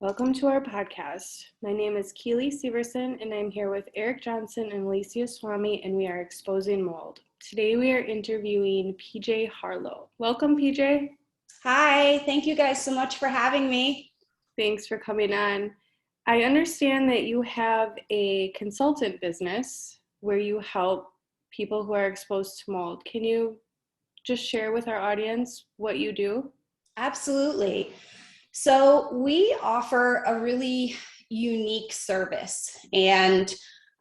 Welcome to our podcast. My name is Keely Severson, and I'm here with Eric Johnson and Alicia Swami, and we are exposing mold. Today we are interviewing PJ Harlow. Welcome, PJ. Hi, thank you guys so much for having me. Thanks for coming on. I understand that you have a consultant business where you help people who are exposed to mold. Can you just share with our audience what you do? Absolutely. So we offer a really unique service, and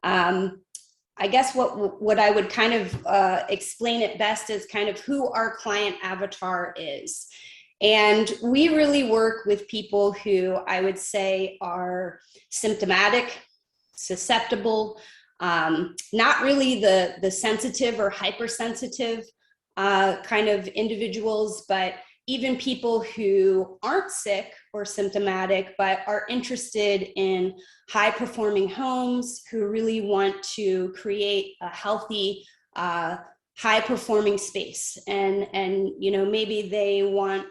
I guess what I would kind of explain it best is kind of who our client avatar is. And we really work with people who I would say are symptomatic, susceptible, not really the sensitive or hypersensitive kind of individuals, but even people who aren't sick or symptomatic, but are interested in high performing homes, who really want to create a healthy, high performing space. And maybe they want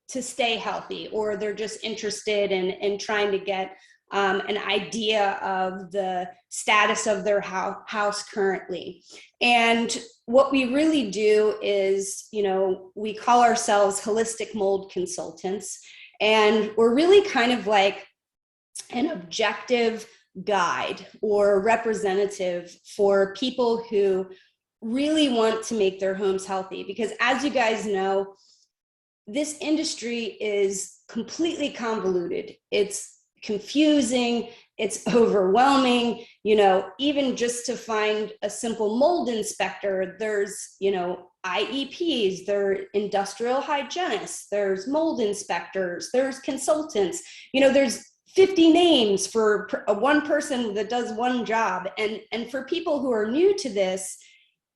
to stay healthy, or they're just interested in trying to get an idea of the status of their house currently. And what we really do is, we call ourselves holistic mold consultants, and we're really kind of like an objective guide or representative for people who really want to make their homes healthy. Because as you guys know, this industry is completely convoluted. It's confusing, it's overwhelming. Even just to find a simple mold inspector, there's, IEPs, there are industrial hygienists, there's mold inspectors, there's consultants, there's 50 names for one person that does one job. And for people who are new to this,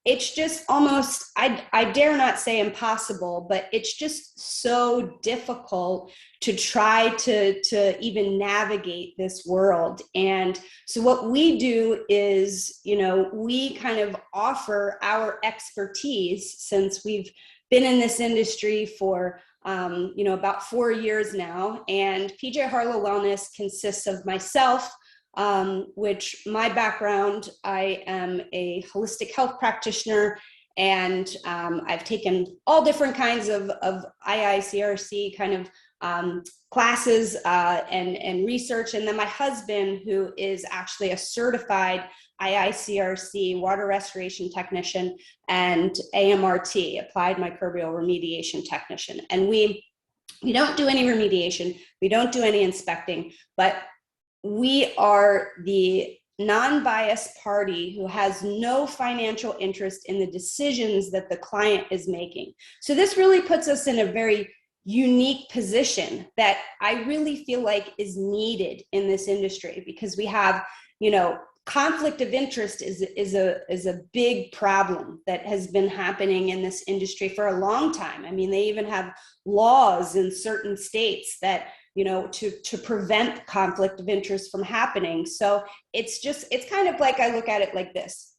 it's just almost, I dare not say impossible, but it's just so difficult to try to even navigate this world. And so what we do is, we kind of offer our expertise, since we've been in this industry for about 4 years now. And PJ Harlow Wellness consists of myself, which my background, I am a holistic health practitioner, and I've taken all different kinds of IICRC kind of classes and research. And then my husband, who is actually a certified IICRC water restoration technician and AMRT, applied microbial remediation technician. And we don't do any remediation, we don't do any inspecting, but we are the non-biased party who has no financial interest in the decisions that the client is making. So this really puts us in a very unique position that I really feel like is needed in this industry, because we have, conflict of interest is a big problem that has been happening in this industry for a long time. I mean, they even have laws in certain states that to prevent conflict of interest from happening. So it's kind of like, I look at it like this.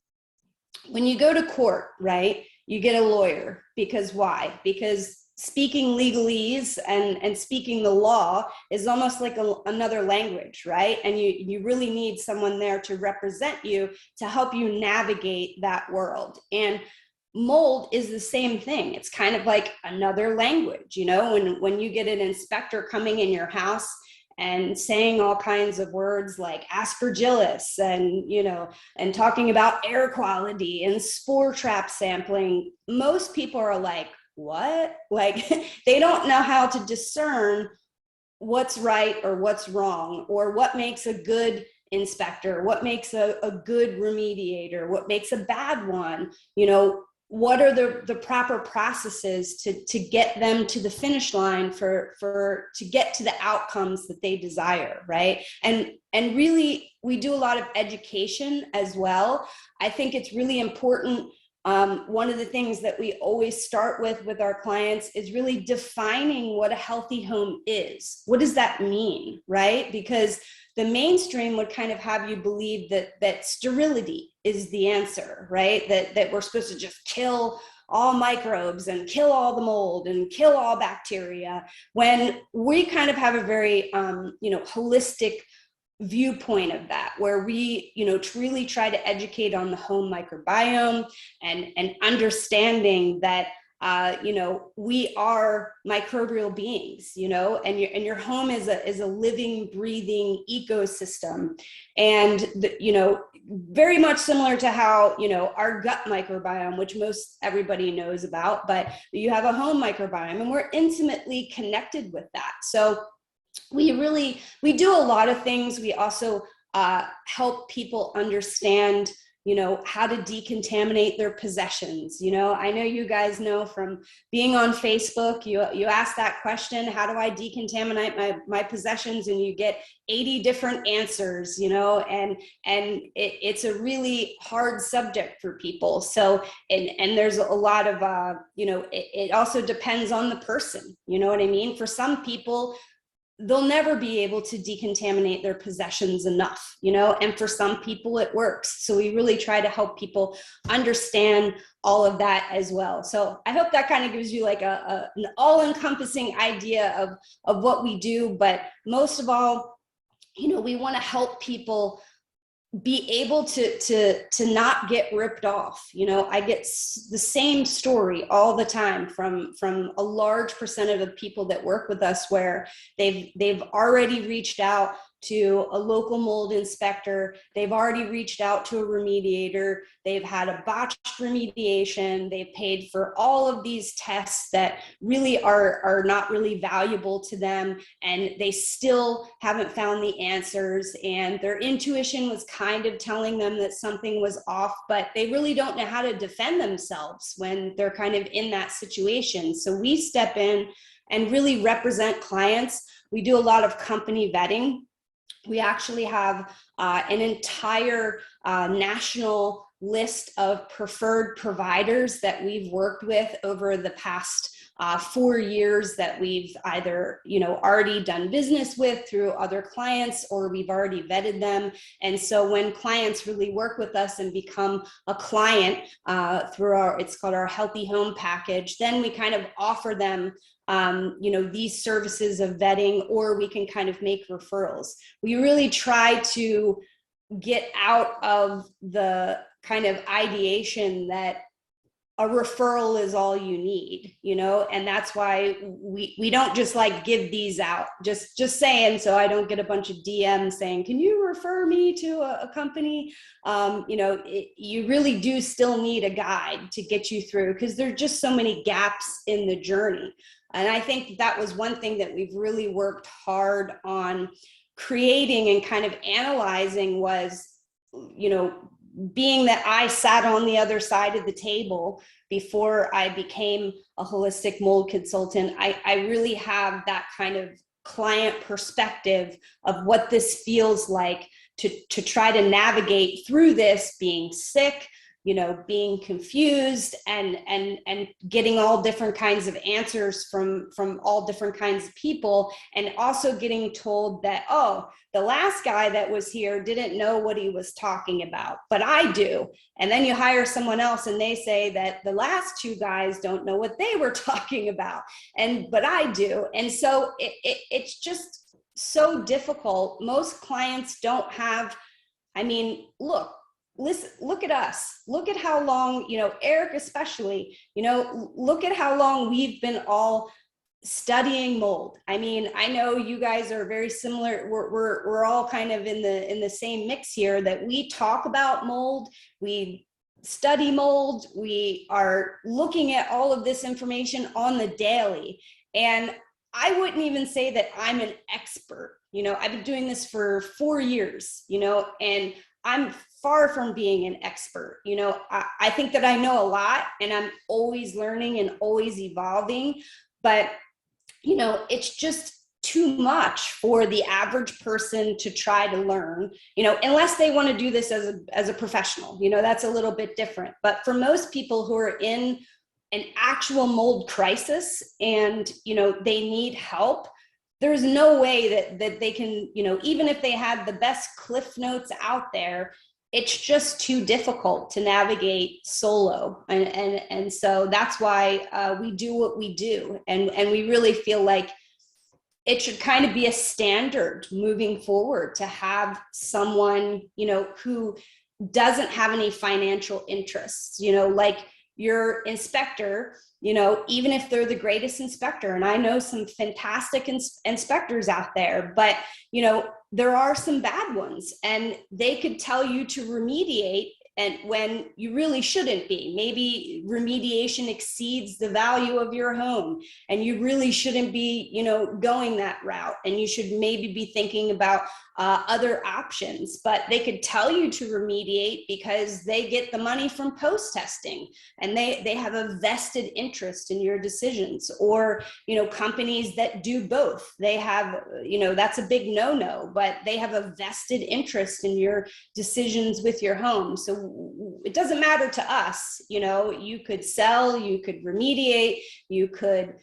When you go to court, right, you get a lawyer. Because why? Because speaking legalese and speaking the law is almost like another language, right? And you really need someone there to represent you, to help you navigate that world. And mold is the same thing. It's kind of like another language, when you get an inspector coming in your house and saying all kinds of words like aspergillus and talking about air quality and spore trap sampling, most people are like, what? Like, they don't know how to discern what's right or what's wrong, or what makes a good inspector, what makes a good remediator, what makes a bad one. What are the proper processes to get them to the finish line to get to the outcomes that they desire, right? And really, we do a lot of education as well. I think it's really important. One of the things that we always start with our clients is really defining what a healthy home is. What does that mean, right? Because the mainstream would kind of have you believe that sterility is the answer, right? That we're supposed to just kill all microbes and kill all the mold and kill all bacteria, when we kind of have a very, holistic viewpoint of that, where we, really try to educate on the home microbiome and understanding that we are microbial beings, and your home is a living, breathing ecosystem. And, very much similar to how, our gut microbiome, which most everybody knows about, but you have a home microbiome, and we're intimately connected with that. So we do a lot of things. We also help people understand, how to decontaminate their possessions. I know you guys know from being on Facebook, you ask that question, how do I decontaminate my possessions? And you get 80 different answers, and it's a really hard subject for people. So, and there's a lot of, it also depends on the person, you know what I mean? For some people, they'll never be able to decontaminate their possessions enough, and for some people it works. So we really try to help people understand all of that as well. So I hope that kind of gives you like an all-encompassing idea of what we do. But most of all, we want to help people be able to not get ripped off. I get the same story all the time from a large percentage of the people that work with us, where they've already reached out to a local mold inspector. They've already reached out to a remediator. They've had a botched remediation. They've paid for all of these tests that really are not really valuable to them, and they still haven't found the answers. And their intuition was kind of telling them that something was off, but they really don't know how to defend themselves when they're kind of in that situation. So we step in and really represent clients. We do a lot of company vetting. We actually have an entire national list of preferred providers that we've worked with over the past 4 years, that we've either, already done business with through other clients, or we've already vetted them. And so when clients really work with us and become a client through it's called our Healthy Home Package, then we kind of offer them these services of vetting, or we can kind of make referrals. We really try to get out of the kind of ideation that a referral is all you need, and that's why we don't just like give these out, just saying, so I don't get a bunch of DMs saying, can you refer me to a company? You really do still need a guide to get you through, because there's just so many gaps in the journey. And I think that was one thing that we've really worked hard on creating and kind of analyzing was, being that I sat on the other side of the table before I became a holistic mold consultant, I really have that kind of client perspective of what this feels like to try to navigate through this, being sick, being confused and getting all different kinds of answers from all different kinds of people, and also getting told that, oh, the last guy that was here didn't know what he was talking about, but I do. And then you hire someone else and they say that the last two guys don't know what they were talking about, but I do. And so it's just so difficult. Most clients don't have, listen, look at us, look at how long, Eric especially, look at how long we've been all studying mold. I know you guys are very similar. We're all kind of in the same mix here, that we talk about mold, we study mold, we are looking at all of this information on the daily. And I wouldn't even say that I'm an expert. I've been doing this for 4 years, and I'm far from being an expert. I think that I know a lot, and I'm always learning and always evolving, but it's just too much for the average person to try to learn, unless they want to do this as a professional, that's a little bit different. But for most people who are in an actual mold crisis and, they need help, there's no way that they can, even if they had the best cliff notes out there, it's just too difficult to navigate solo. And so that's why we do what we do. And we really feel like it should kind of be a standard moving forward to have someone, who doesn't have any financial interests, like your inspector, even if they're the greatest inspector, and I know some fantastic inspectors out there, but, there are some bad ones, and they could tell you to remediate, and when you really shouldn't be. Maybe remediation exceeds the value of your home, and you really shouldn't be, going that route. And you should maybe be thinking about other options. But they could tell you to remediate because they get the money from post testing, and they have a vested interest in your decisions. Or, companies that do both, they have, that's a big no-no, but they have a vested interest in your decisions with your home. So it doesn't matter to us. You could sell, you could remediate, you could,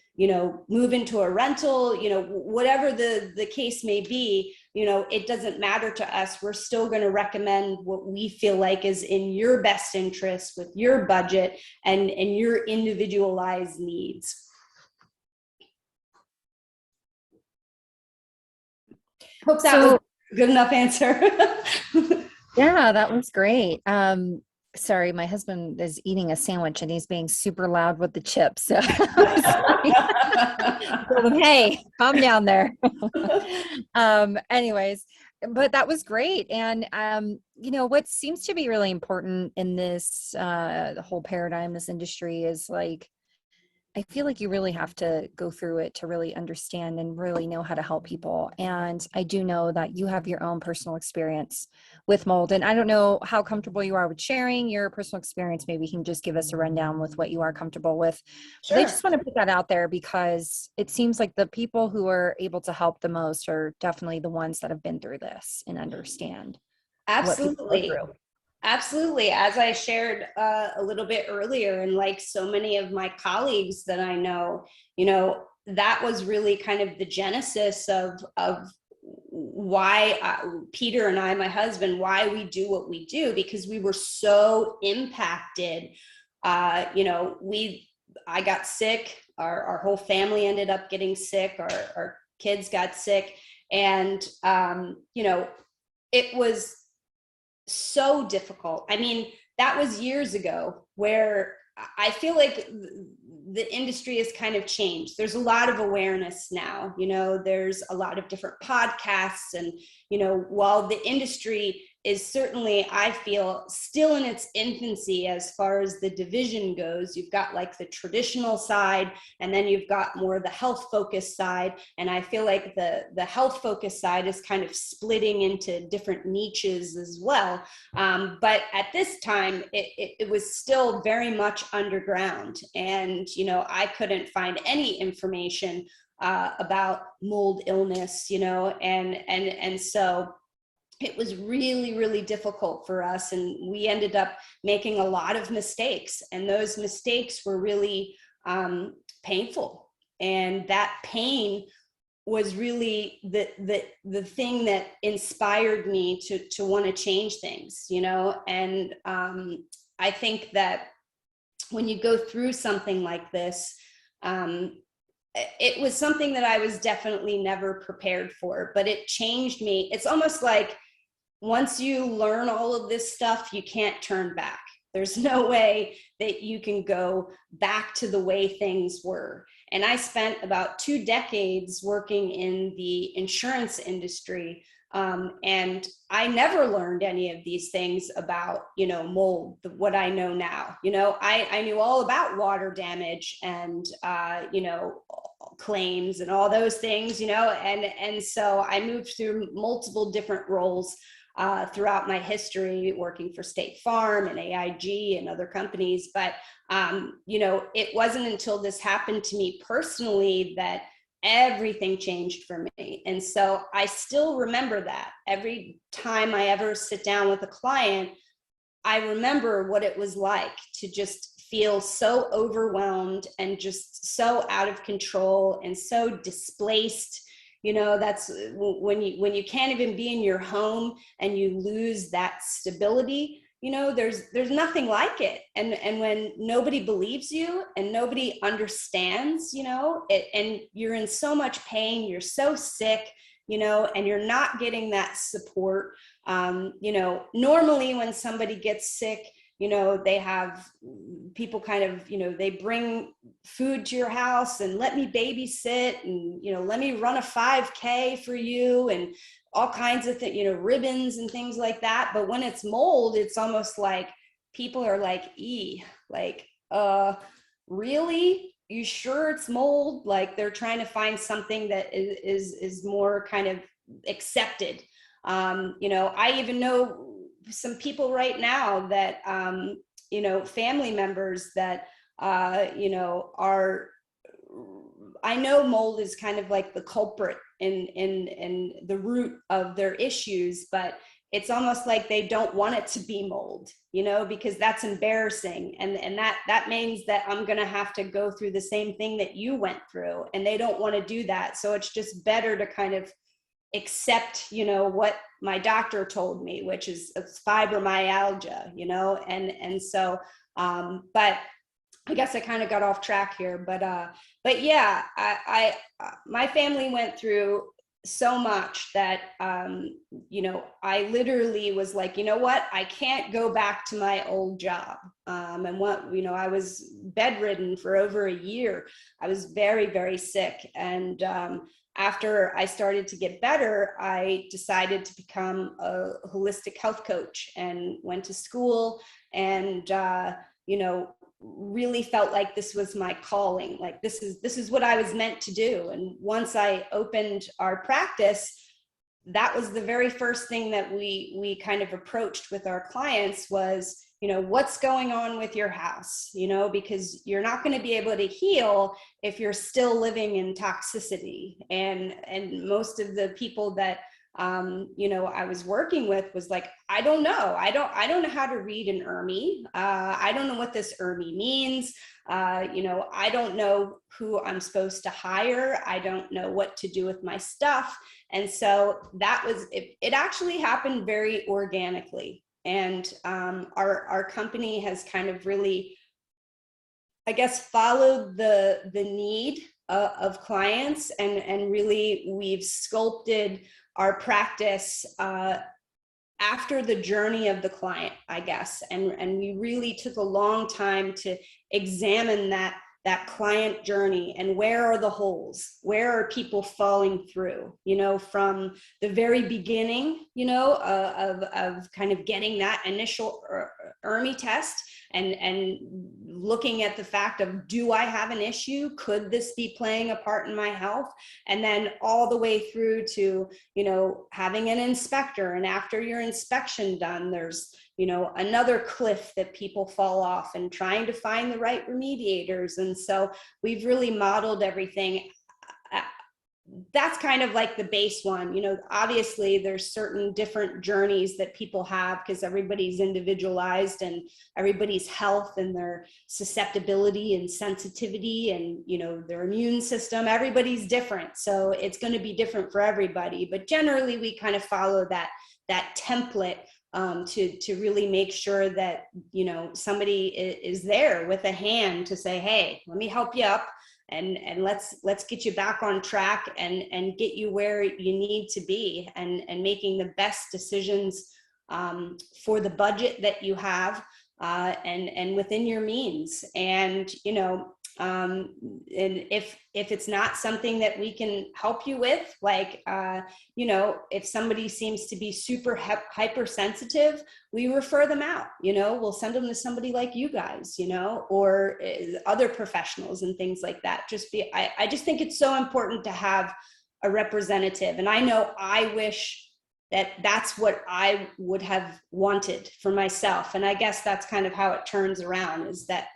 move into a rental, whatever the case may be, it doesn't matter to us. We're still going to recommend what we feel like is in your best interest with your budget and your individualized needs. Hope that was a good enough answer. Yeah, that was great. Sorry, my husband is eating a sandwich and he's being super loud with the chips. So hey, calm down there. Anyways, but that was great. And, what seems to be really important in this, the whole paradigm, this industry is like, I feel like you really have to go through it to really understand and really know how to help people. And I do know that you have your own personal experience with mold. And I don't know how comfortable you are with sharing your personal experience. Maybe you can just give us a rundown with what you are comfortable with. Sure. But I just want to put that out there because it seems like the people who are able to help the most are definitely the ones that have been through this and understand. Absolutely. Absolutely. As I shared a little bit earlier, and like so many of my colleagues that I know, that was really kind of the genesis of why Peter and I, my husband, why we do what we do, because we were so impacted. I got sick. Our whole family ended up getting sick. Our kids got sick. And, it was so difficult. I mean, that was years ago, where I feel like the industry has kind of changed. There's a lot of awareness now, there's a lot of different podcasts, and, while the industry is certainly, I feel, still in its infancy as far as the division goes. You've got like the traditional side, and then you've got more the health focused side. And I feel like the health focused side is kind of splitting into different niches as well. But at this time, it was still very much underground. And, I couldn't find any information about mold illness, and so it was really, really difficult for us. And we ended up making a lot of mistakes, and those mistakes were really painful. And that pain was really the thing that inspired me to want to change things, and I think that when you go through something like this, it was something that I was definitely never prepared for, but it changed me. It's almost like once you learn all of this stuff, you can't turn back. There's no way that you can go back to the way things were. And I spent about 2 decades working in the insurance industry. And I never learned any of these things about, mold, what I know now. I knew all about water damage and, claims and all those things, and so I moved through multiple different roles throughout my history, working for State Farm and AIG and other companies. But, it wasn't until this happened to me personally that everything changed for me. And so I still remember that. Every time I ever sit down with a client, I remember what it was like to just feel so overwhelmed and just so out of control and so displaced You know, that's when you can't even be in your home and you lose that stability. You know, there's nothing like it. And when nobody believes you and nobody understands, you know, it, and you're in so much pain, you're so sick, you know, and you're not getting that support. You know, normally when somebody gets sick, you know, they have people kind of, you know, they bring food to your house and let me babysit and, you know, let me run a 5K for you and all kinds of things, you know, ribbons and things like that. But when it's mold, it's almost like people are like, like, really? You sure it's mold? Like they're trying to find something that is more kind of accepted. You know, I even know some people right now that, you know, family members that, you know, are, I know mold is kind of like the culprit in the root of their issues, but it's almost like they don't want it to be mold, you know, because that's embarrassing. And that means that I'm going to have to go through the same thing that you went through, and they don't want to do that. So it's just better to kind of accept, you know, what my doctor told me, which is it's fibromyalgia, you know, and so, but I guess I kind of got off track here, but yeah, my family went through so much that, you know, I literally was like, you know what, I can't go back to my old job. And what, you know, I was bedridden for over a year. I was very, very sick. And, after I started to get better, I decided to become a holistic health coach and went to school and, you know, really felt like this was my calling. Like this is what I was meant to do. And once I opened our practice, that was the very first thing that we kind of approached with our clients was, you know, what's going on with your house, you know, because you're not going to be able to heal if you're still living in toxicity. And most of the people that, you know, I was working with was like, I don't know. I don't know how to read an ERMI. I don't know what this ERMI means. You know, I don't know who I'm supposed to hire. I don't know what to do with my stuff. And so that was, it actually happened very organically. And our company has kind of really, I guess, followed the need of clients, and really we've sculpted our practice after the journey of the client, I guess. And we really took a long time to examine that client journey and where are the holes, where are people falling through, you know, from the very beginning, you know, of kind of getting that initial ERMI test and looking at the fact of, do I have an issue? Could this be playing a part in my health? And then all the way through to, you know, having an inspector. And after your inspection done, there's, you know, another cliff that people fall off and trying to find the right remediators. And so we've really modeled everything. That's kind of like the base one. You know, obviously there's certain different journeys that people have because everybody's individualized, and everybody's health and their susceptibility and sensitivity and, you know, their immune system, everybody's different. So it's going to be different for everybody. But generally we kind of follow that template to really make sure that, you know, somebody is there with a hand to say, hey, let me help you up. And let's get you back on track and get you where you need to be, and making the best decisions for the budget that you have and within your means. And, you know, and if it's not something that we can help you with, like, you know, if somebody seems to be super hypersensitive, we refer them out, you know, we'll send them to somebody like you guys, you know, or other professionals and things like that. I just think it's so important to have a representative. And I know I wish that's what I would have wanted for myself. And I guess that's kind of how it turns around, is that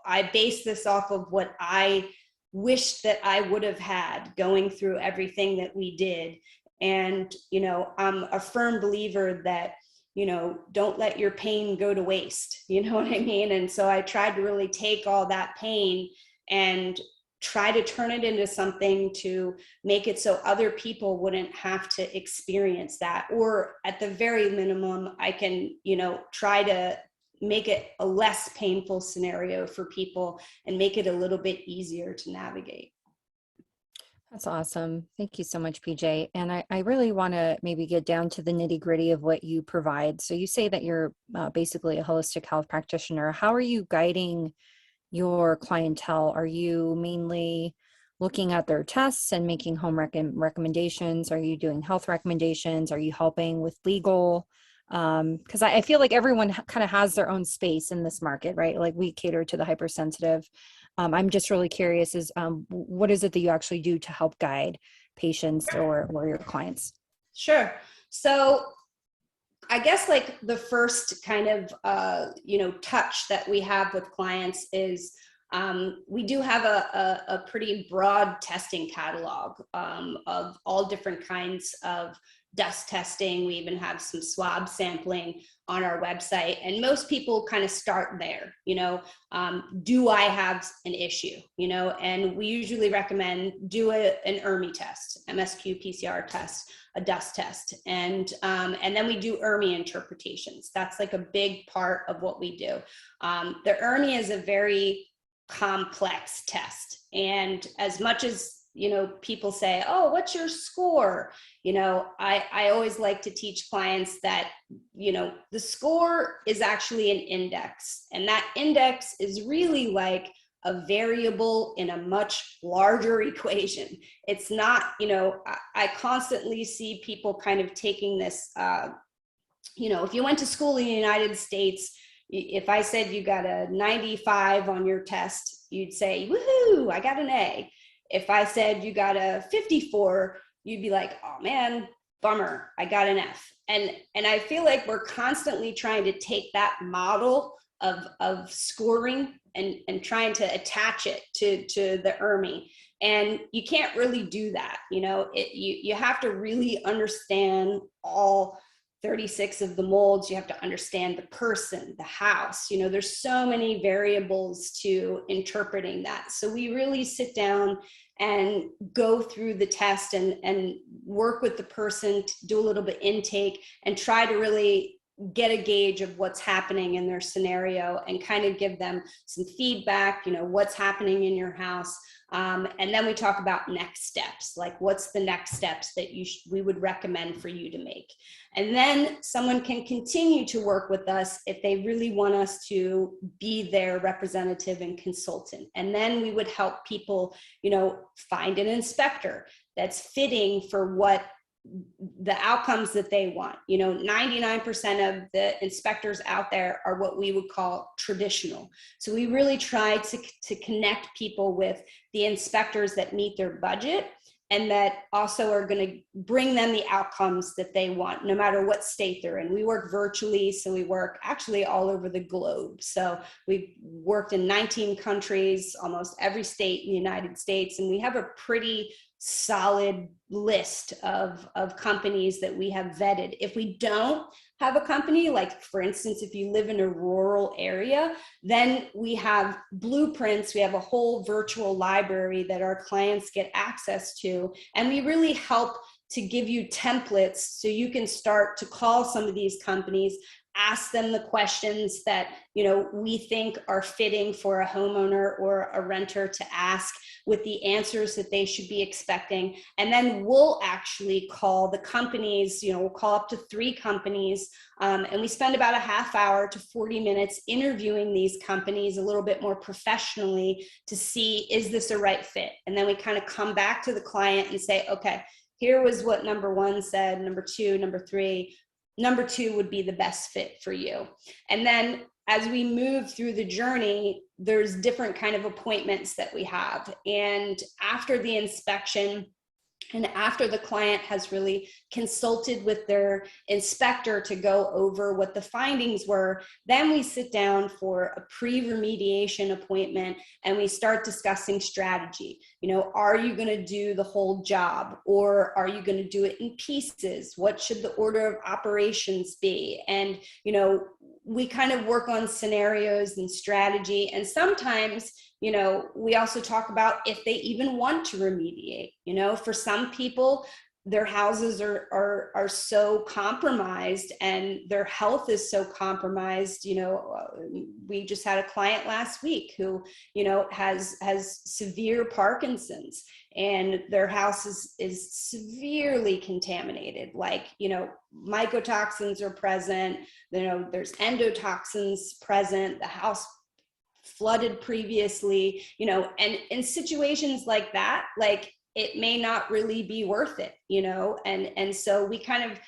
I base this off of what I wish that I would have had going through everything that we did. And, you know, I'm a firm believer that, you know, don't let your pain go to waste. You know what I mean? And so I tried to really take all that pain and try to turn it into something to make it so other people wouldn't have to experience that. Or at the very minimum, I can, try to make it a less painful scenario for people and make it a little bit easier to navigate. That's awesome. Thank you so much, PJ. And I really want to maybe get down to the nitty gritty of what you provide. So you say that you're basically a holistic health practitioner. How are you guiding your clientele? Are you mainly looking at their tests and making home recommendations? Are you doing health recommendations? Are you helping with legal? Because I feel like everyone kind of has their own space in this market, right? Like we cater to the hypersensitive. I'm just really curious what is it that you actually do to help guide patients or your clients? Sure. So I guess like the first kind of, touch that we have with clients is we do have a pretty broad testing catalog of all different kinds of dust testing. We even have some swab sampling on our website. And most people kind of start there, do I have an issue, and we usually recommend do an ERMI test, MSQ PCR test, a dust test. And then we do ERMI interpretations. That's like a big part of what we do. The ERMI is a very complex test. And as much as people say, oh, what's your score? I always like to teach clients that, the score is actually an index. And that index is really like a variable in a much larger equation. It's not, I constantly see people kind of taking this, if you went to school in the United States, if I said you got a 95 on your test, you'd say, woohoo, I got an A. If I said you got a 54, you'd be like, oh man, bummer, I got an F. And I feel like we're constantly trying to take that model of scoring and trying to attach it to the ERMI. And you can't really do that. You have to really understand all 36 of the molds. You have to understand the person, the house. There's so many variables to interpreting that. So we really sit down and go through the test and work with the person to do a little bit intake and try to really get a gauge of what's happening in their scenario and kind of give them some feedback, what's happening in your house. And then we talk about next steps, like what's the next steps that we would recommend for you to make. And then someone can continue to work with us if they really want us to be their representative and consultant. And then we would help people, find an inspector that's fitting for what the outcomes that they want. 99% of the inspectors out there are what we would call traditional. So we really try to connect people with the inspectors that meet their budget and that also are going to bring them the outcomes that they want, no matter what state they're in. We work virtually, so we work actually all over the globe. So we've worked in 19 countries, almost every state in the United States, and we have a pretty solid list of companies that we have vetted. If we don't have a company, like for instance, if you live in a rural area, then we have blueprints. We have a whole virtual library that our clients get access to. And we really help to give you templates so you can start to call some of these companies, ask them the questions that we think are fitting for a homeowner or a renter to ask, with the answers that they should be expecting. And then we'll actually call the companies, we'll call up to 3 companies, and we spend about a half hour to 40 minutes interviewing these companies a little bit more professionally to see, is this a right fit? And then we kind of come back to the client and say, okay, here was what number 1 said, number 2, number 3. Number 2 would be the best fit for you. And then as we move through the journey, there's different kind of appointments that we have. And after the inspection and after the client has really consulted with their inspector to go over what the findings were, then we sit down for a pre-remediation appointment and we start discussing strategy. Are you going to do the whole job, or are you going to do it in pieces? What should the order of operations be? And, we kind of work on scenarios and strategy. And sometimes, we also talk about if they even want to remediate. For some people, their houses are so compromised and their health is so compromised. We just had a client last week who, has severe Parkinson's, and their house is severely contaminated. Like, mycotoxins are present, there's endotoxins present, the house flooded previously, and in situations like that, like, it may not really be worth it, and so we kind of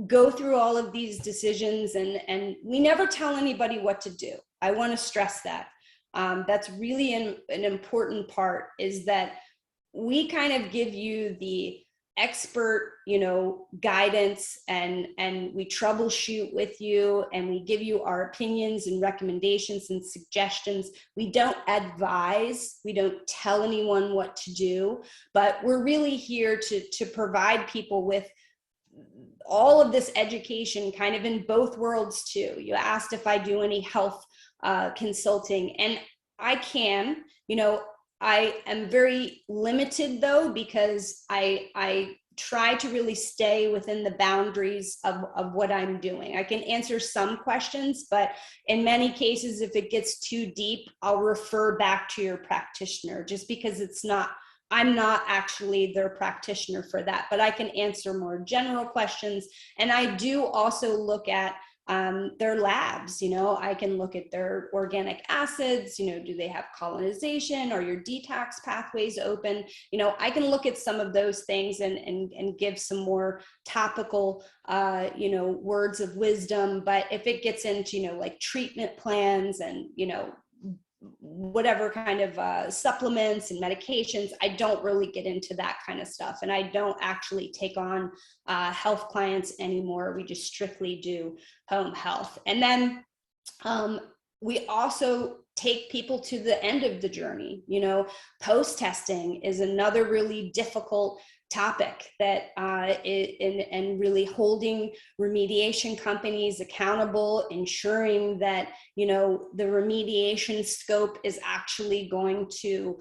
go through all of these decisions, and we never tell anybody what to do. I want to stress that. That's really an important part, is that we kind of give you the expert, guidance, and we troubleshoot with you, and we give you our opinions and recommendations and suggestions. We don't advise, we don't tell anyone what to do, but we're really here to provide people with all of this education, kind of in both worlds too. You asked if I do any health consulting, and I can. I am very limited though, because I try to really stay within the boundaries of what I'm doing. I can answer some questions, but in many cases, if it gets too deep, I'll refer back to your practitioner, just because I'm not actually their practitioner for that, but I can answer more general questions. And I do also look at their labs. I can look at their organic acids, do they have colonization? Are your detox pathways open? I can look at some of those things and give some more topical, words of wisdom. But if it gets into, like treatment plans and, whatever kind of supplements and medications, I don't really get into that kind of stuff. And I don't actually take on health clients anymore. We just strictly do home health. And then we also take people to the end of the journey. Post-testing is another really difficult topic that and really holding remediation companies accountable, ensuring that the remediation scope is actually going to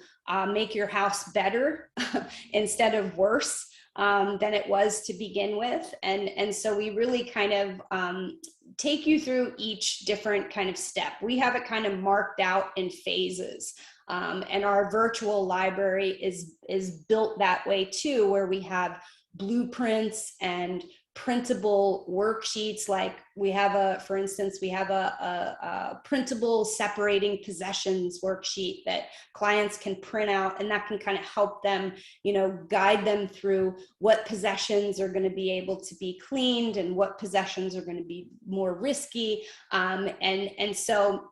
make your house better instead of worse than it was to begin with. And so we really kind of take you through each different kind of step. We have it kind of marked out in phases. And our virtual library is built that way too, where we have blueprints and printable worksheets. Like for instance, we have a printable separating possessions worksheet that clients can print out, and that can kind of help them, guide them through what possessions are going to be able to be cleaned and what possessions are going to be more risky. And so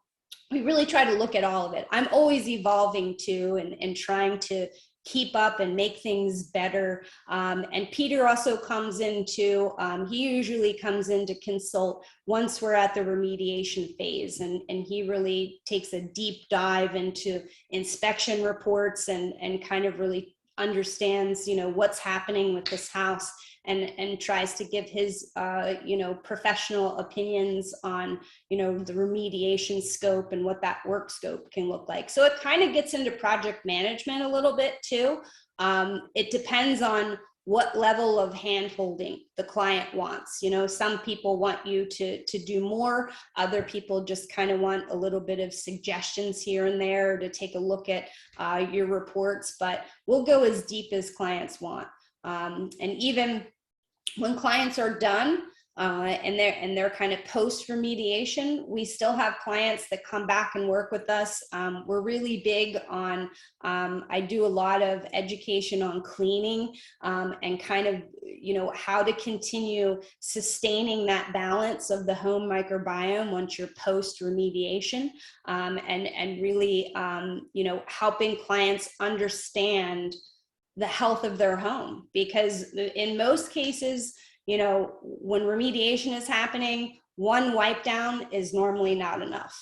we really try to look at all of it. I'm always evolving too, and trying to keep up and make things better. And Peter also comes into, he usually comes in to consult once we're at the remediation phase, and he really takes a deep dive into inspection reports and kind of really understands, what's happening with this house, and tries to give his, professional opinions on, the remediation scope and what that work scope can look like. So it kind of gets into project management a little bit too. It depends on what level of hand-holding the client wants. Some people want you to do more. Other people just kind of want a little bit of suggestions here and there to take a look at your reports, but we'll go as deep as clients want. And even when clients are done and they're kind of post remediation, we still have clients that come back and work with us. We're really big on, I do a lot of education on cleaning and kind of, how to continue sustaining that balance of the home microbiome once you're post remediation, and really, helping clients understand the health of their home. Because in most cases, when remediation is happening, one wipe down is normally not enough.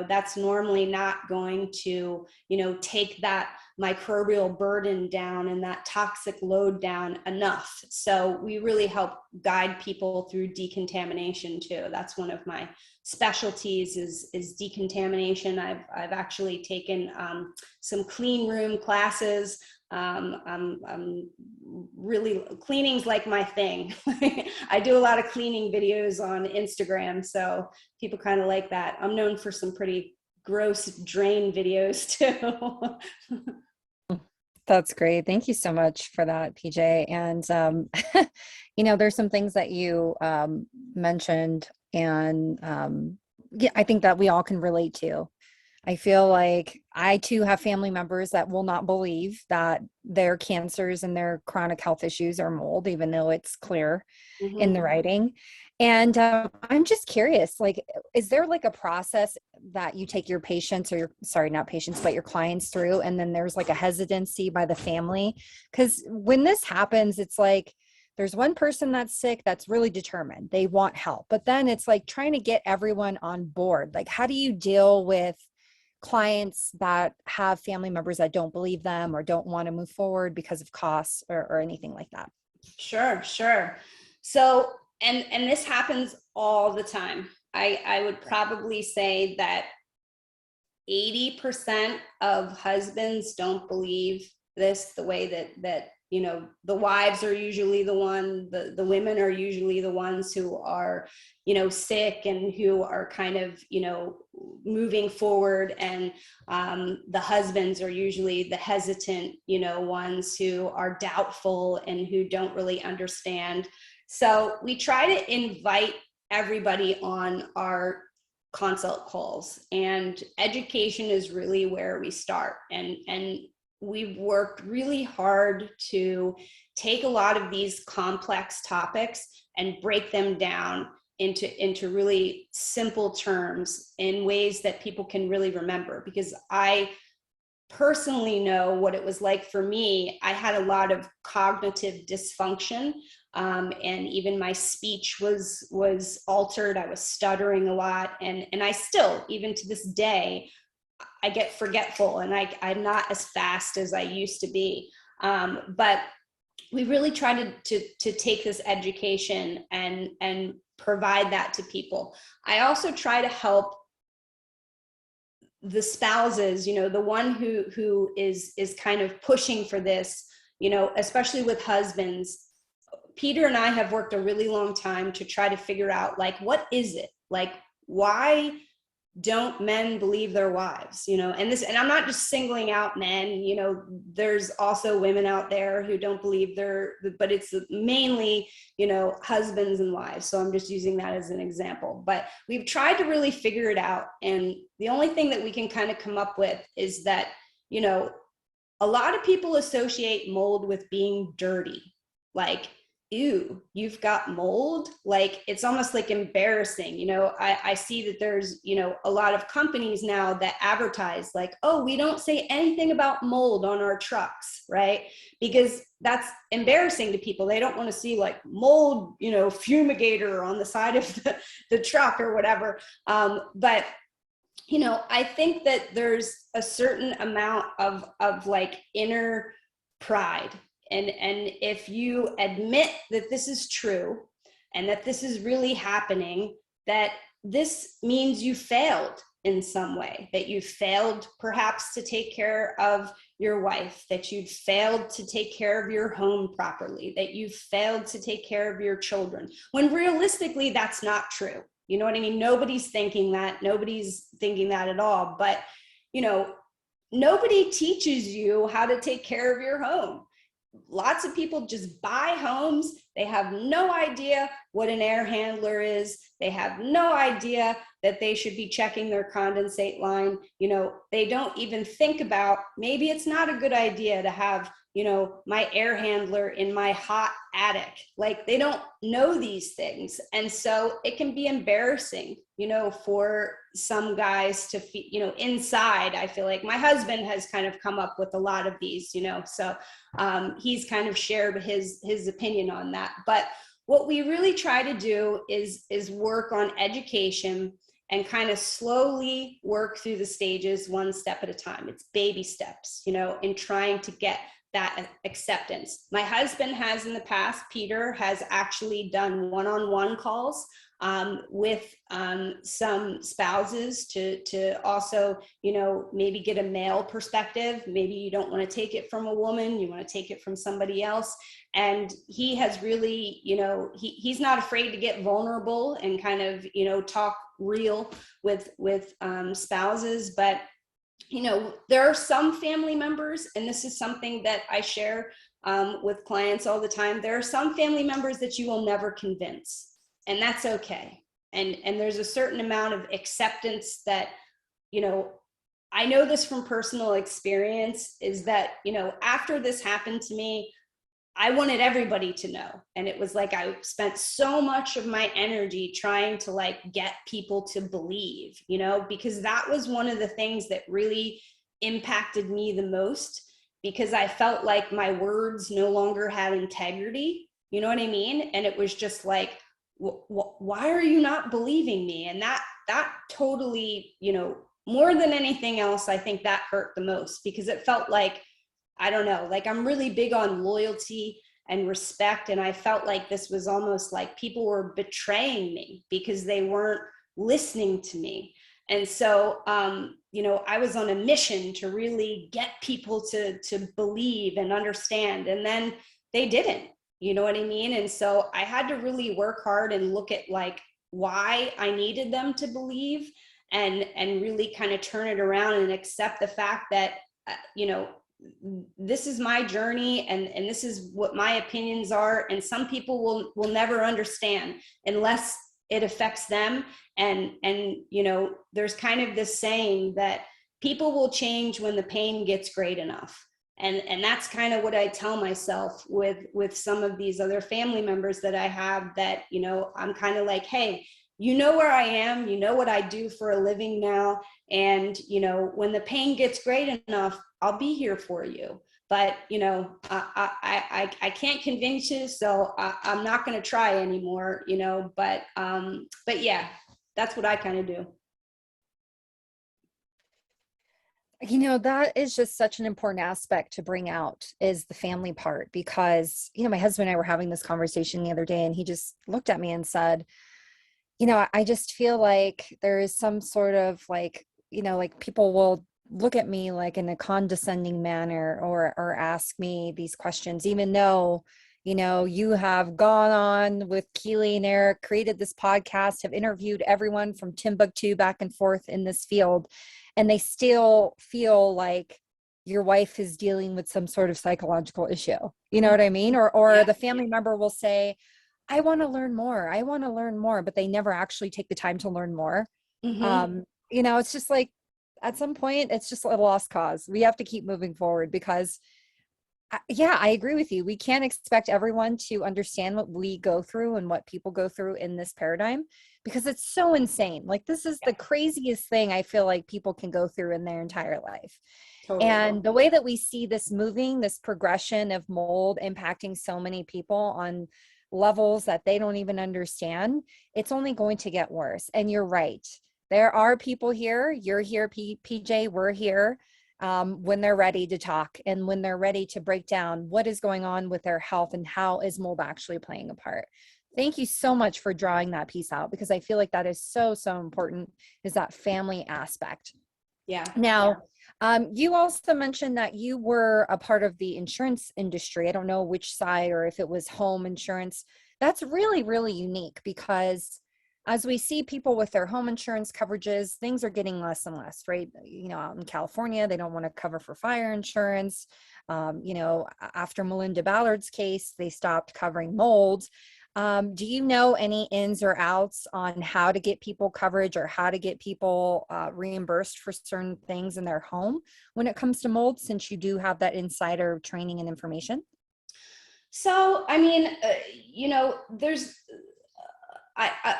That's normally not going to, take that microbial burden down and that toxic load down enough. So we really help guide people through decontamination too. That's one of my specialties is decontamination. I've actually taken some clean room classes. I'm really, cleaning's like my thing. I do a lot of cleaning videos on Instagram, so people kind of like that. I'm known for some pretty gross drain videos too. That's great. Thank you so much for that, PJ. And, there's some things that you mentioned, and yeah, I think that we all can relate to. I feel like I too have family members that will not believe that their cancers and their chronic health issues are mold, even though it's clear in the writing. And I'm just curious, like, is there like a process that you take your patients or not patients, but your clients through, and then there's like a hesitancy by the family? Because when this happens, it's like, there's one person that's sick that's really determined. They want help, but then it's like trying to get everyone on board. Like, how do you deal with clients that have family members that don't believe them or don't want to move forward because of costs or anything like that? Sure. So, and this happens all the time. I would probably say that 80% of husbands don't believe this the way that the wives are usually the women are usually the ones who are, sick and who are kind of, moving forward. And the husbands are usually the hesitant, ones who are doubtful and who don't really understand. So we try to invite everybody on our consult calls, and education is really where we start. And we've worked really hard to take a lot of these complex topics and break them down into really simple terms in ways that people can really remember. Because I personally know what it was like for me. I had a lot of cognitive dysfunction, and even my speech was altered. I was stuttering a lot, and I still, even to this day, I get forgetful, and I'm not as fast as I used to be. But we really try to take this education and provide that to people. I also try to help the spouses, the one who is kind of pushing for this, especially with husbands. Peter and I have worked a really long time to try to figure out, like, what is it? Like, why don't men believe their wives? And I'm not just singling out men, there's also women out there who don't believe but it's mainly, husbands and wives. So I'm just using that as an example, but we've tried to really figure it out. And the only thing that we can kind of come up with is that, a lot of people associate mold with being dirty. Like, ew, you've got mold. Like, it's almost like embarrassing. I see that there's, a lot of companies now that advertise like, oh, we don't say anything about mold on our trucks, right? Because that's embarrassing to people. They don't want to see like mold, fumigator on the side of the truck or whatever. But I think that there's a certain amount of like inner pride. And if you admit that this is true and that this is really happening, that this means you failed in some way, that you failed perhaps to take care of your wife, that you failed to take care of your home properly, that you failed to take care of your children, when realistically that's not true. You know what I mean? Nobody's thinking that at all. But, nobody teaches you how to take care of your home. Lots of people just buy homes. They have no idea what an air handler is. They have no idea that they should be checking their condensate line. They don't even think about, maybe it's not a good idea to have, my air handler in my hot attic. Like, they don't know these things. And so it can be embarrassing, for some guys to feel, inside. I feel like my husband has kind of come up with a lot of these, so he's kind of shared his opinion on that. But what we really try to do is work on education and kind of slowly work through the stages one step at a time. It's baby steps, you know, in trying to get that acceptance. My husband has in the past, Peter, has actually done one-on-one calls with some spouses to also, you know, maybe get a male perspective. Maybe you don't want to take it from a woman, you want to take it from somebody else. And he has really, you know, he's not afraid to get vulnerable and kind of, you know, talk real with spouses. But you know, there are some family members, and this is something that I share with clients all the time. There are some family members that you will never convince, and that's okay. And there's a certain amount of acceptance that, you know, I know this from personal experience, is that, you know, after this happened to me, I wanted everybody to know. And it was like, I spent so much of my energy trying to like get people to believe, you know, because that was one of the things that really impacted me the most, because I felt like my words no longer had integrity. You know what I mean? And it was just like, why are you not believing me? And that totally, you know, more than anything else, I think that hurt the most, because it felt like, I don't know, like I'm really big on loyalty and respect. And I felt like this was almost like people were betraying me because they weren't listening to me. And so, you know, I was on a mission to really get people to believe and understand. And then they didn't, you know what I mean? And so I had to really work hard and look at like why I needed them to believe, and really kind of turn it around and accept the fact that, you know, this is my journey, and this is what my opinions are. And some people will never understand unless it affects them. And, you know, there's kind of this saying that people will change when the pain gets great enough. And that's kind of what I tell myself with some of these other family members that I have, that, you know, I'm kind of like, hey, you know where I am, you know what I do for a living now. And, you know, when the pain gets great enough, I'll be here for you. But, you know, I can't convince you, so I'm not going to try anymore, you know, but yeah, that's what I kind of do. You know, that is just such an important aspect to bring out, is the family part, because, you know, my husband and I were having this conversation the other day, and he just looked at me and said, you know, I just feel like there is some sort of like, you know, like people will look at me like in a condescending manner, or ask me these questions, even though, you know, you have gone on with Keely and Eric, created this podcast, have interviewed everyone from Timbuktu back and forth in this field, and they still feel like your wife is dealing with some sort of psychological issue. You know what I mean? Or Yeah. The family member will say, I want to learn more. I want to learn more, but they never actually take the time to learn more. Mm-hmm. You know, it's just like, at some point, it's just a lost cause. We have to keep moving forward, because yeah, I agree with you. We can't expect everyone to understand what we go through and what people go through in this paradigm, because it's so insane. Like, this is the craziest thing I feel like people can go through in their entire life. Totally. And the way that we see this moving, this progression of mold impacting so many people on levels that they don't even understand, it's only going to get worse. And you're right. There are people here, you're here, PJ, we're here, when they're ready to talk, and when they're ready to break down what is going on with their health and how is mold actually playing a part. Thank you so much for drawing that piece out, because I feel like that is so, so important, is that family aspect. Yeah. Now, you also mentioned that you were a part of the insurance industry. I don't know which side, or if it was home insurance. That's really, really unique, because as we see people with their home insurance coverages, things are getting less and less, right? You know, out in California, they don't want to cover for fire insurance. You know, after Melinda Ballard's case, they stopped covering mold. Do you know any ins or outs on how to get people coverage, or how to get people reimbursed for certain things in their home when it comes to mold, since you do have that insider training and information? So, I mean, you know,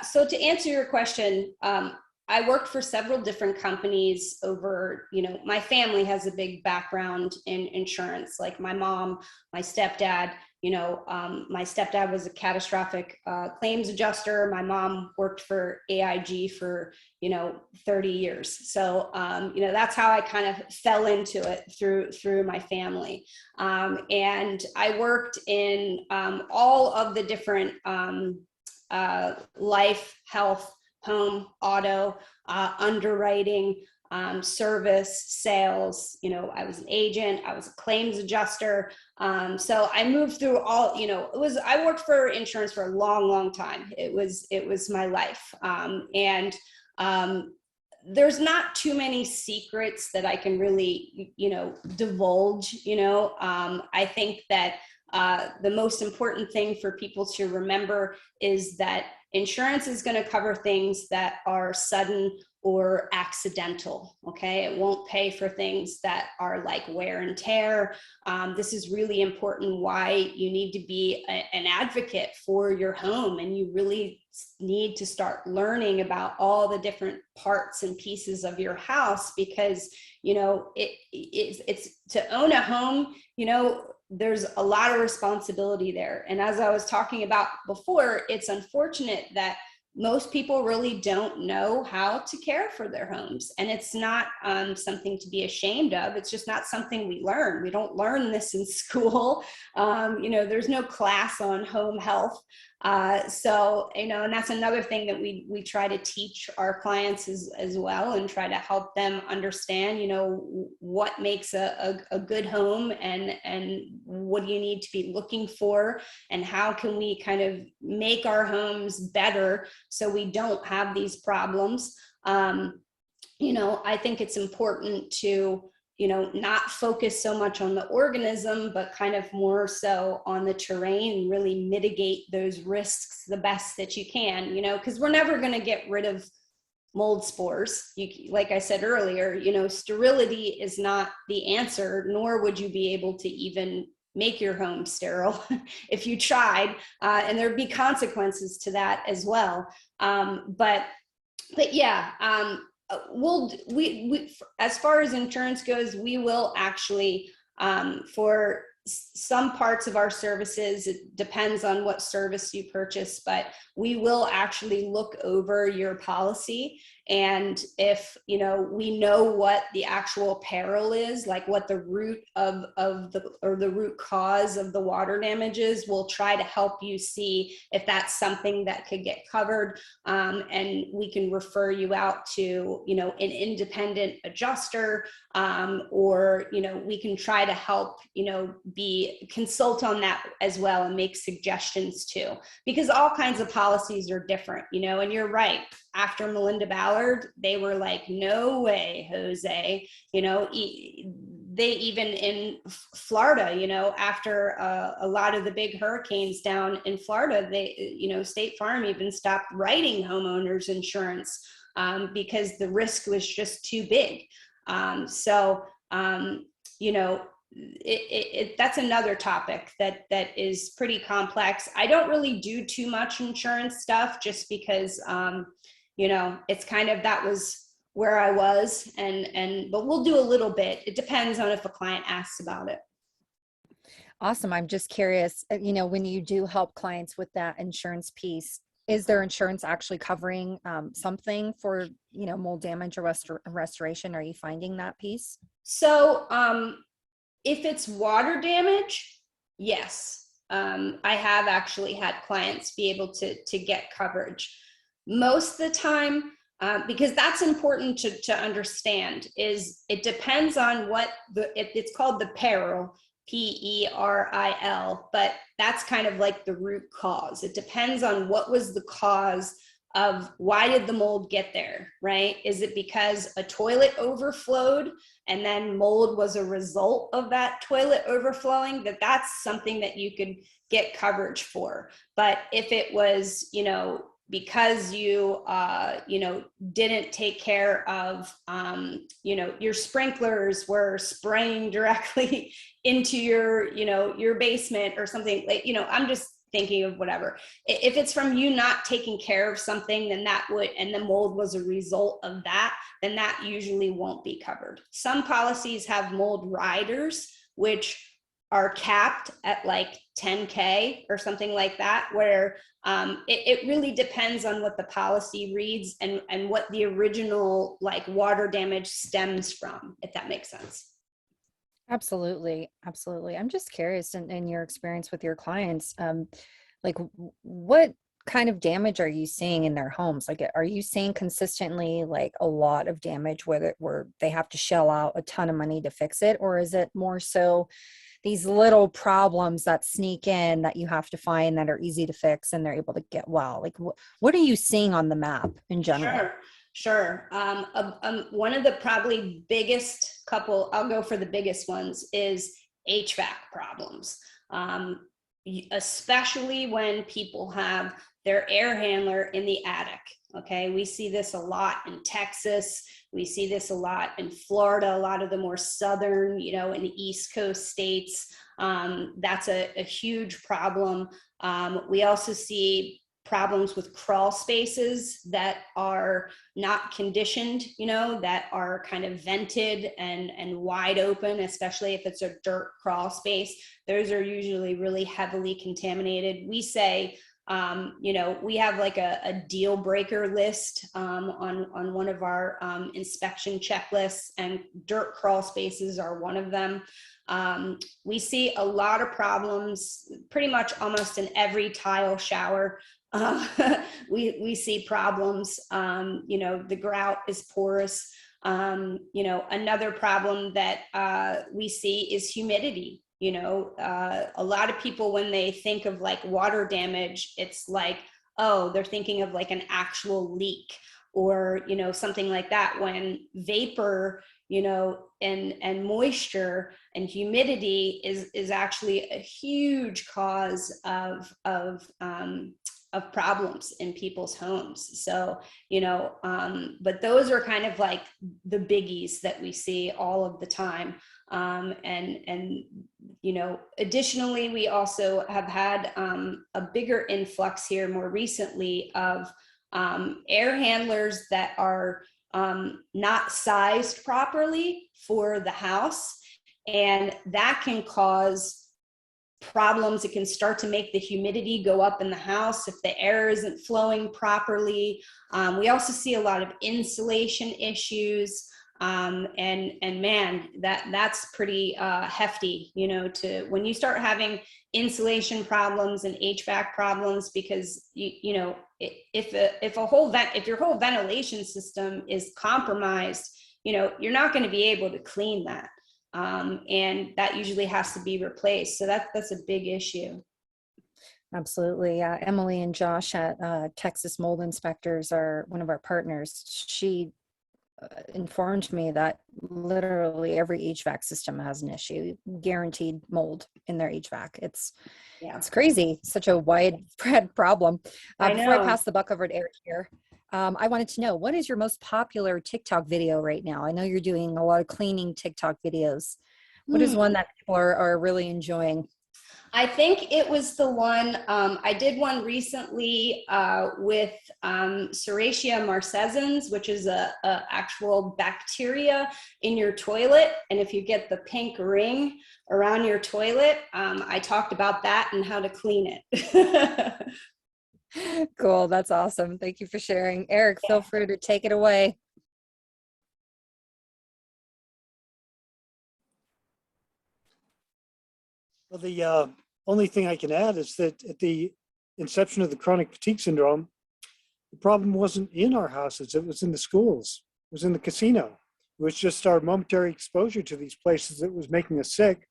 so to answer your question, I worked for several different companies over, you know, my family has a big background in insurance, like my mom, my stepdad, My stepdad was a catastrophic claims adjuster. My mom worked for AIG for 30 years. So that's how I kind of fell into it through my family. And I worked in all of the different life, health, home, auto, underwriting, service, sales. I was an agent, I was a claims adjuster. So I moved through all, I worked for insurance for a long, long time. It was my life. There's not too many secrets that I can really, divulge. I think that the most important thing for people to remember is that insurance is going to cover things that are sudden or accidental. Okay, it won't pay for things that are like wear and tear. This is really important, why you need to be an advocate for your home, and you really need to start learning about all the different parts and pieces of your house, because it's to own a home. There's a lot of responsibility there. And as I was talking about before, it's unfortunate that most people really don't know how to care for their homes. And it's not something to be ashamed of. It's just not something we learn. We don't learn this in school. There's no class on home health. And that's another thing that we try to teach our clients as well, and try to help them understand, what makes a good home, and what do you need to be looking for, and how can we kind of make our homes better so we don't have these problems. I think it's important to not focus so much on the organism, but kind of more so on the terrain, really mitigate those risks the best that you can, because we're never going to get rid of mold spores. Like I said earlier, sterility is not the answer, nor would you be able to even make your home sterile if you tried, and there'd be consequences to that as well. But yeah, we as far as insurance goes, we will actually, for some parts of our services, it depends on what service you purchase, but we will actually look over your policy. And if, we know what the actual peril is, like what the root of the root cause of the water damage is, we'll try to help you see if that's something that could get covered. And we can refer you out to, an independent adjuster, or, we can try to help, consult on that as well, and make suggestions too, because all kinds of policies are different, and you're right. After Melinda Ballard, they were like, no way, Jose, they even in Florida, after a lot of the big hurricanes down in Florida, they, State Farm even stopped writing homeowners insurance because the risk was just too big. That's another topic that is pretty complex. I don't really do too much insurance stuff, just because, it's kind of, that was where I was, but we'll do a little bit. It depends on if a client asks about it. Awesome. I'm just curious, when you do help clients with that insurance piece, is their insurance actually covering something for, mold damage or restoration? Are you finding that piece? So if it's water damage, yes. I have actually had clients be able to get coverage. Most of the time, because that's important to understand, is it depends on what it's called the peril, PERIL, but that's kind of like the root cause. It depends on what was the cause of why did the mold get there, right? Is it because a toilet overflowed and then mold was a result of that toilet overflowing? That's something that you could get coverage for. But if it was, because you, didn't take care of, your sprinklers were spraying directly into your basement or something, like, I'm just thinking of whatever. If it's from you not taking care of something, then and the mold was a result of that, then that usually won't be covered. Some policies have mold riders, which are capped at like 10K or something like that, where it really depends on what the policy reads and what the original like water damage stems from, if that makes sense. Absolutely. Absolutely. I'm just curious in your experience with your clients, like what kind of damage are you seeing in their homes? Like, are you seeing consistently like a lot of damage where they have to shell out a ton of money to fix it? Or is it more so these little problems that sneak in that you have to find that are easy to fix and they're able to get well? Like, what are you seeing on the map in general? Sure, sure. One of the probably biggest couple, I'll go for the biggest ones, is HVAC problems. Especially when people have their air handler in the attic. Okay, we see this a lot in Texas. We see this a lot in Florida, a lot of the more southern, in the East Coast states. That's a huge problem. We also see problems with crawl spaces that are not conditioned, that are kind of vented and wide open, especially if it's a dirt crawl space. Those are usually really heavily contaminated. We say, we have like a deal breaker list on one of our inspection checklists, and dirt crawl spaces are one of them. We see a lot of problems pretty much almost in every tile shower. We see problems. The grout is porous. Another problem that we see is humidity. A lot of people, when they think of like water damage, it's like, oh, they're thinking of like an actual leak or, something like that, when vapor, and moisture and humidity is actually a huge cause of problems in people's homes. So, but those are kind of like the biggies that we see all of the time. Additionally, we also have had a bigger influx here more recently of air handlers that are not sized properly for the house. And that can cause problems. It can start to make the humidity go up in the house if the air isn't flowing properly. We also see a lot of insulation issues. And man, that's pretty hefty, to when you start having insulation problems and HVAC problems, because if your whole ventilation system is compromised, you're not going to be able to clean that. And that usually has to be replaced. So that's a big issue. Absolutely. Emily and Josh at Texas Mold Inspectors are one of our partners. She informed me that literally every HVAC system has an issue, guaranteed mold in their HVAC. It's crazy. Such a widespread problem. Before I pass the buck over to Eric here, I wanted to know, what is your most popular TikTok video right now? I know you're doing a lot of cleaning TikTok videos. What is one that people are really enjoying? I think it was the one, I did one recently with Serratia marcescens, which is a actual bacteria in your toilet. And if you get the pink ring around your toilet, I talked about that and how to clean it. Cool. That's awesome. Thank you for sharing. Eric, feel free to take it away. Well, the only thing I can add is that at the inception of the chronic fatigue syndrome, the problem wasn't in our houses, it was in the schools, it was in the casino. It was just our momentary exposure to these places that was making us sick.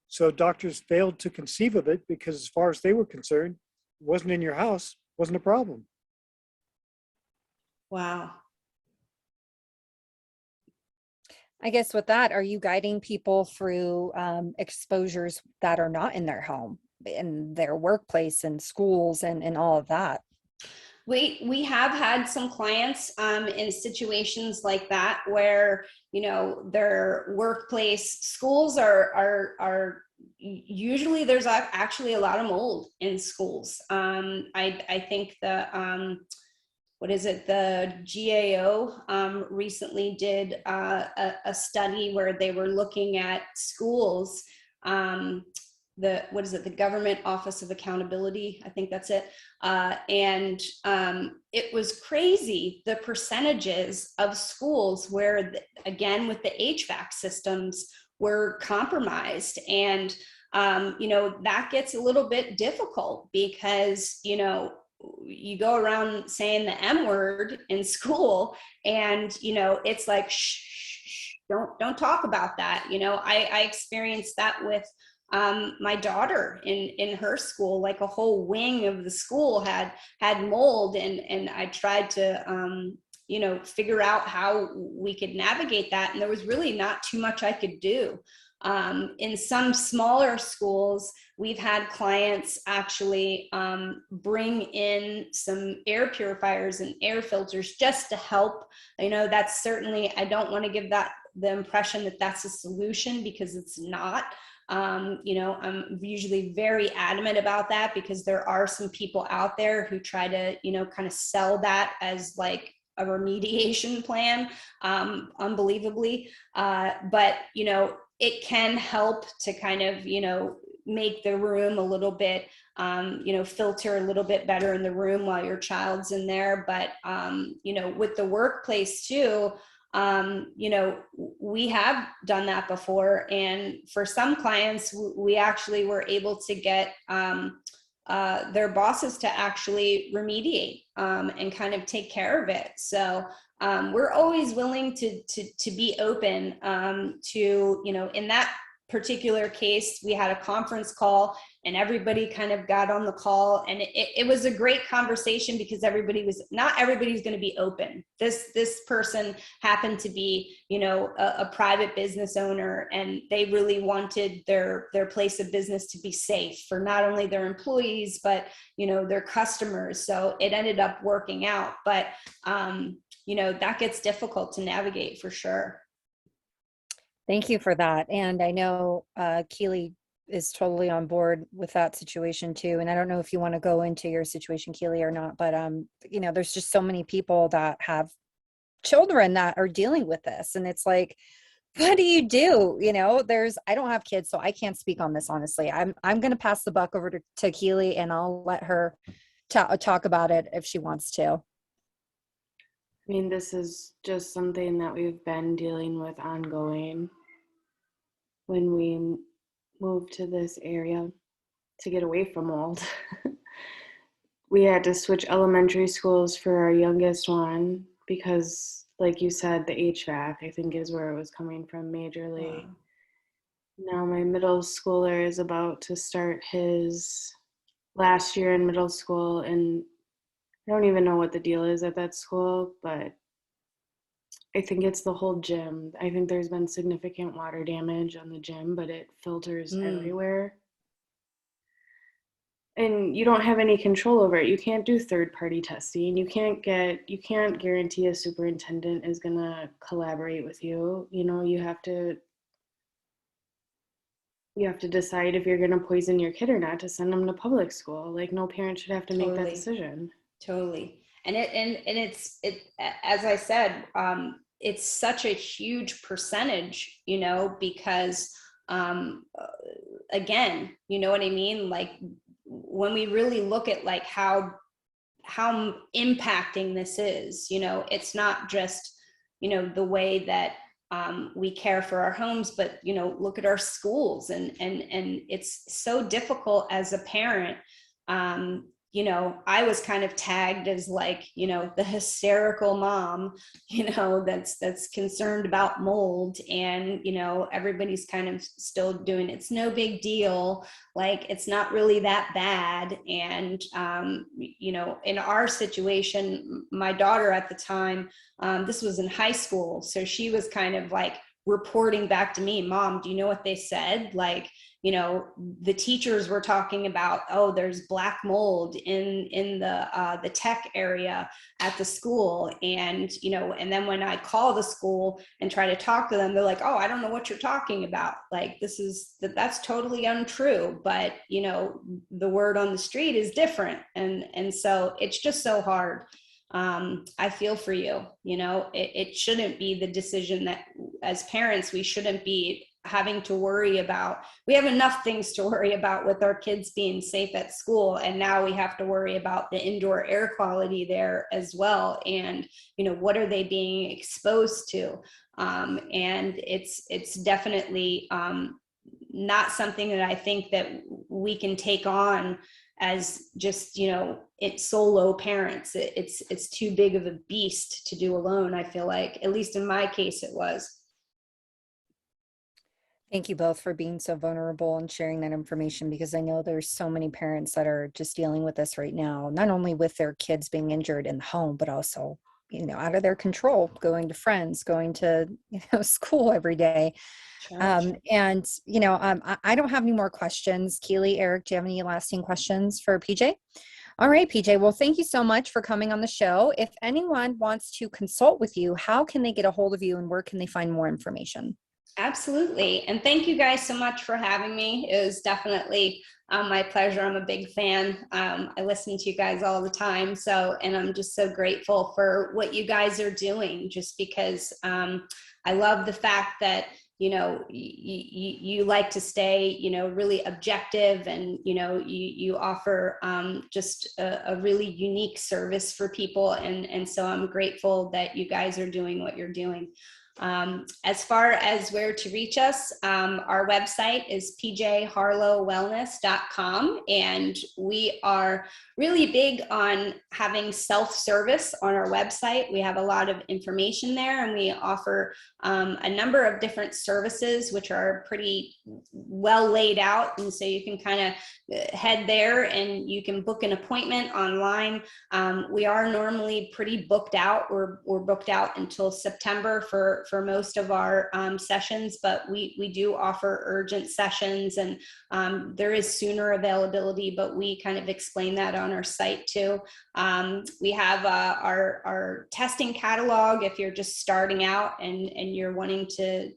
So doctors failed to conceive of it because as far as they were concerned, it wasn't in your house, wasn't a problem. Wow. I guess with that, are you guiding people through exposures that are not in their home, in their workplace and schools and all of that? We have had some clients in situations like that where, their workplace, schools are usually there's actually a lot of mold in schools. I think the GAO recently did a study where they were looking at schools what is it? The Government Office of Accountability. I think that's it. And it was crazy, the percentages of schools where, again, with the HVAC systems were compromised. And, that gets a little bit difficult because, you go around saying the M word in school and, it's like, shh, don't talk about that. I experienced that with my daughter in her school. Like a whole wing of the school had mold, and I tried to figure out how we could navigate that, and there was really not too much I could do. In some smaller schools, we've had clients actually bring in some air purifiers and air filters just to help. That's certainly, I don't want to give that the impression that that's a solution, because it's not. I'm usually very adamant about that, because there are some people out there who try to, kind of sell that as like a remediation plan, unbelievably. But, it can help to kind of, make the room a little bit, filter a little bit better in the room while your child's in there. But, with the workplace too, we have done that before. And for some clients, we actually were able to get their bosses to actually remediate and kind of take care of it. So we're always willing to be open to, in that particular case, we had a conference call and everybody kind of got on the call, and it was a great conversation because not everybody's going to be open. This person happened to be, a private business owner, and they really wanted their place of business to be safe for not only their employees, but, their customers. So it ended up working out, but, that gets difficult to navigate for sure. Thank you for that. And I know Keely is totally on board with that situation too. And I don't know if you want to go into your situation, Keely, or not, but there's just so many people that have children that are dealing with this. And it's like, what do you do? I don't have kids, so I can't speak on this, honestly. I'm going to pass the buck over to Keely, and I'll let her talk about it if she wants to. I mean, this is just something that we've been dealing with ongoing. When we moved to this area to get away from mold, we had to switch elementary schools for our youngest one because, like you said, the HVAC, I think, is where it was coming from majorly. Wow. Now my middle schooler is about to start his last year in middle school, and I don't even know what the deal is at that school, but I think it's the whole gym. I think there's been significant water damage on the gym, but it filters everywhere. And you don't have any control over it. You can't do third-party testing. You can't guarantee a superintendent is going to collaborate with you. You have to decide if you're going to poison your kid or not to send them to public school. Like, no parent should have to make that decision. Totally. And it's as I said, it's such a huge percentage, because again, you know what I mean? Like, when we really look at like how impacting this is, it's not just, the way that we care for our homes, but, look at our schools, and it's so difficult as a parent. I was kind of tagged as like, the hysterical mom, that's concerned about mold, and, everybody's kind of still doing, it's no big deal. Like, it's not really that bad. And, in our situation, my daughter at the time, this was in high school. So she was kind of like reporting back to me, Mom, do you know what they said? Like, the teachers were talking about, oh, there's black mold in the tech area at the school. And, and then when I call the school and try to talk to them, they're like, oh, I don't know what you're talking about. Like, that's totally untrue. But, the word on the street is different. And so it's just so hard. I feel for you, it shouldn't be the decision that as parents, we shouldn't be having to worry about, we have enough things to worry about with our kids being safe at school, and now we have to worry about the indoor air quality there as well, and what are they being exposed to, and it's definitely not something that I think that we can take on as just it's solo parents. It's too big of a beast to do alone, I feel like. At least in my case it was. Thank you both for being so vulnerable and sharing that information, because I know there's so many parents that are just dealing with this right now, not only with their kids being injured in the home, but also, out of their control, going to friends, going to, school every day. Sure. And, I don't have any more questions. Keely, Eric, do you have any lasting questions for PJ? All right, PJ. Well, thank you so much for coming on the show. If anyone wants to consult with you, how can they get a hold of you and where can they find more information? Absolutely. And thank you guys so much for having me. It was definitely my pleasure. I'm a big fan. I listen to you guys all the time. And I'm just so grateful for what you guys are doing, just because I love the fact that, you like to stay, really objective, and, you offer just a really unique service for people. And so I'm grateful that you guys are doing what you're doing. As far as where to reach us, our website is pjharlowwellness.com, and we are really big on having self-service on our website. We have a lot of information there, and we offer a number of different services which are pretty well laid out, and so you can kind of head there and you can book an appointment online. We are normally pretty booked out. We're booked out until September for most of our sessions, but we do offer urgent sessions, and there is sooner availability, but we kind of explain that on our site too. We have our testing catalog if you're just starting out and you're wanting to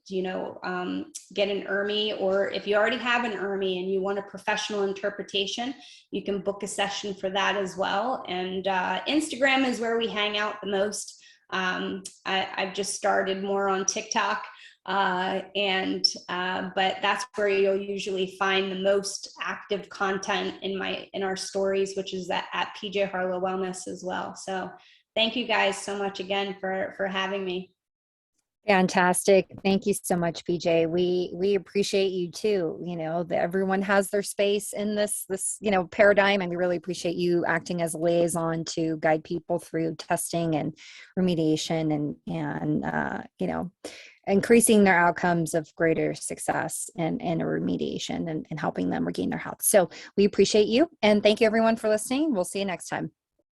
get an ERMI, or if you already have an ERMI and you want a professional interpretation, you can book a session for that as well. And Instagram is where we hang out the most. I've just started more on TikTok, but that's where you'll usually find the most active content in our stories, which is at PJ Harlow Wellness as well. So thank you guys so much again for having me. Fantastic. Thank you so much, PJ. We appreciate you too. Everyone has their space in this paradigm, and we really appreciate you acting as a liaison to guide people through testing and remediation and increasing their outcomes of greater success and a remediation and helping them regain their health. So we appreciate you, and thank you everyone for listening. We'll see you next time.